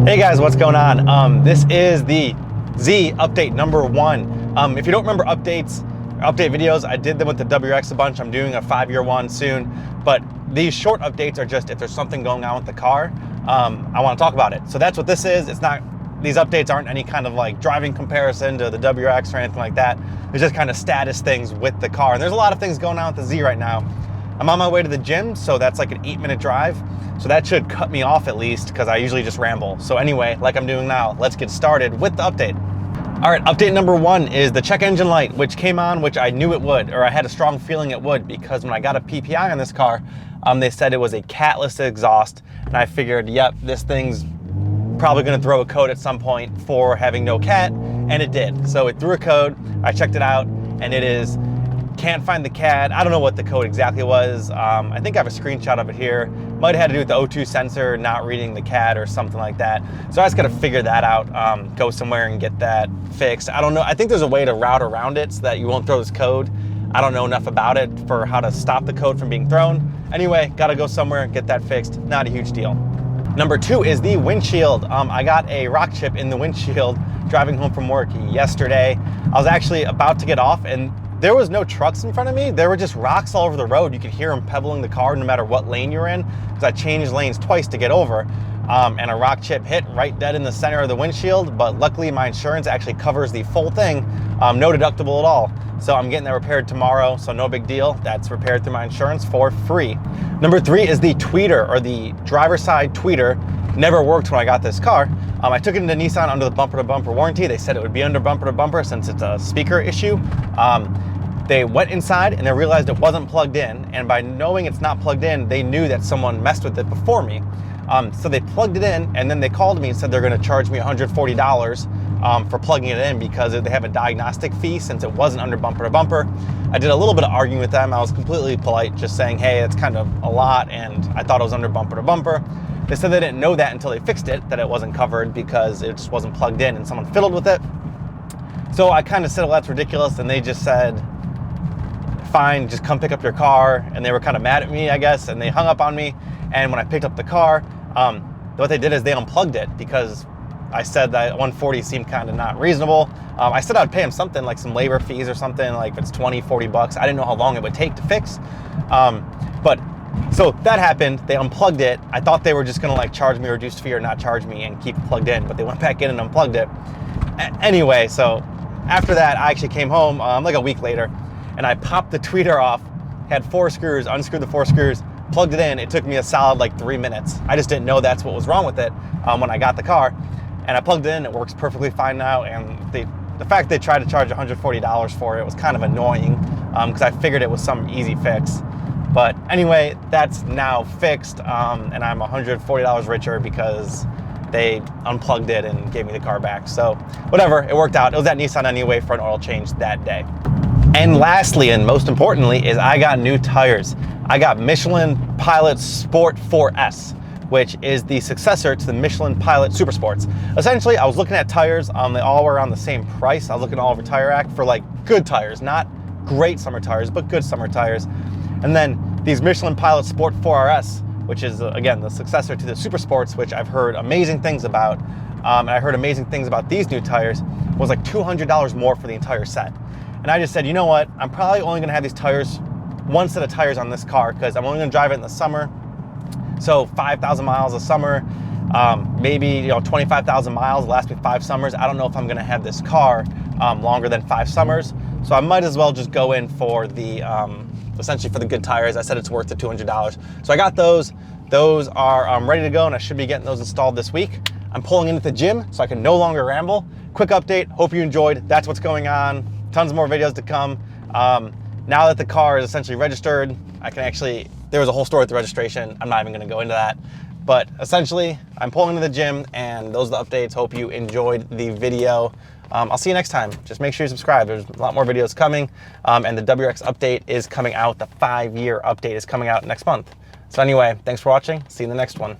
Hey guys, what's going on? This is the Z update number 1. If you don't remember update videos, I did them with the WRX a bunch. I'm doing a 5-year one soon, but these short updates are just if there's something going on with the car, I want to talk about it. So that's what this is. It's not, these updates aren't any kind of like driving comparison to the WRX or anything like that. It's just kind of status things with the car. And there's a lot of things going on with the Z right now. I'm on my way to the gym, so that's like an 8-minute drive. So that should cut me off at least, because I usually just ramble. So anyway, like I'm doing now, let's get started with the update. All right, update number 1 is the check engine light, which came on, which I knew it would, or I had a strong feeling it would, because when I got a PPI on this car, they said it was a catless exhaust. And I figured, yep, this thing's probably gonna throw a code at some point for having no cat, and it did. So it threw a code, I checked it out, and it is can't find the cat. I don't know what the code exactly was. I think I have a screenshot of it here. Might have had to do with the O2 sensor not reading the cat or something like that. So I just gotta figure that out, go somewhere and get that fixed. I don't know, I think there's a way to route around it so that you won't throw this code. I don't know enough about it for how to stop the code from being thrown. Anyway, gotta go somewhere and get that fixed. Not a huge deal. Number 2 is the windshield. I got a rock chip in the windshield driving home from work yesterday. I was actually about to get off and there was no trucks in front of me. There were just rocks all over the road. You could hear them pebbling the car no matter what lane you're in, because I changed lanes twice to get over. And a rock chip hit right dead in the center of the windshield, but luckily my insurance actually covers the full thing, no deductible at all. So I'm getting that repaired tomorrow, so no big deal. That's repaired through my insurance for free. Number 3 is the tweeter, or the driver's side tweeter. Never worked when I got this car. I took it into Nissan under the bumper-to-bumper warranty. They said it would be under bumper-to-bumper since it's a speaker issue. They went inside and they realized it wasn't plugged in. And by knowing it's not plugged in, they knew that someone messed with it before me. So they plugged it in and then they called me and said they're gonna charge me $140 for plugging it in because they have a diagnostic fee since it wasn't under bumper-to-bumper. I did a little bit of arguing with them. I was completely polite, just saying, hey, it's kind of a lot and I thought it was under bumper-to-bumper. They said they didn't know that until they fixed it, that it wasn't covered because it just wasn't plugged in and someone fiddled with it. So I kind of said, well, that's ridiculous. And they just said, fine, just come pick up your car. And they were kind of mad at me, I guess, and they hung up on me. And when I picked up the car, what they did is they unplugged it because I said that 140 seemed kind of not reasonable. I said I'd pay them something like some labor fees or something, like if it's 20, 40 bucks. I didn't know how long it would take to fix. So that happened, they unplugged it. I thought they were just gonna like charge me a reduced fee or not charge me and keep it plugged in, but they went back in and unplugged it. Anyway, so after that, I actually came home like a week later and I popped the tweeter off, had 4 screws, unscrewed the 4 screws, plugged it in. It took me a solid like 3 minutes. I just didn't know that's what was wrong with it when I got the car. And I plugged it in, it works perfectly fine now. And the fact they tried to charge $140 for it was kind of annoying because I figured it was some easy fix. But anyway, that's now fixed and I'm $140 richer because they unplugged it and gave me the car back. So whatever, it worked out. It was at Nissan anyway for an oil change that day. And lastly, and most importantly, is I got new tires. I got Michelin Pilot Sport 4S, which is the successor to the Michelin Pilot Super Sports. Essentially, I was looking at tires, they all were around the same price. I was looking all over Tire Rack for like good tires, not great summer tires, but good summer tires. And then these Michelin Pilot Sport 4RS, which is again, the successor to the Super Sports, which I've heard amazing things about. And I heard amazing things about these new tires, was like $200 more for the entire set. And I just said, you know what? I'm probably only gonna have these tires, one set of tires on this car, because I'm only gonna drive it in the summer. So 5,000 miles a summer, maybe 25,000 miles, last me 5 summers. I don't know if I'm gonna have this car longer than 5 summers. So I might as well just go in for the, essentially for the good tires. I said it's worth the $200. So I got those. Those are ready to go and I should be getting those installed this week. I'm pulling into the gym so I can no longer ramble. Quick update, hope you enjoyed. That's what's going on. Tons more videos to come. Now that the car is essentially registered, I can actually, there was a whole story with the registration. I'm not even gonna go into that. But essentially, I'm pulling into the gym and those are the updates. Hope you enjoyed the video. I'll see you next time. Just make sure you subscribe. There's a lot more videos coming. And the WRX update is coming out. The 5-year update is coming out next month. So anyway, thanks for watching. See you in the next one.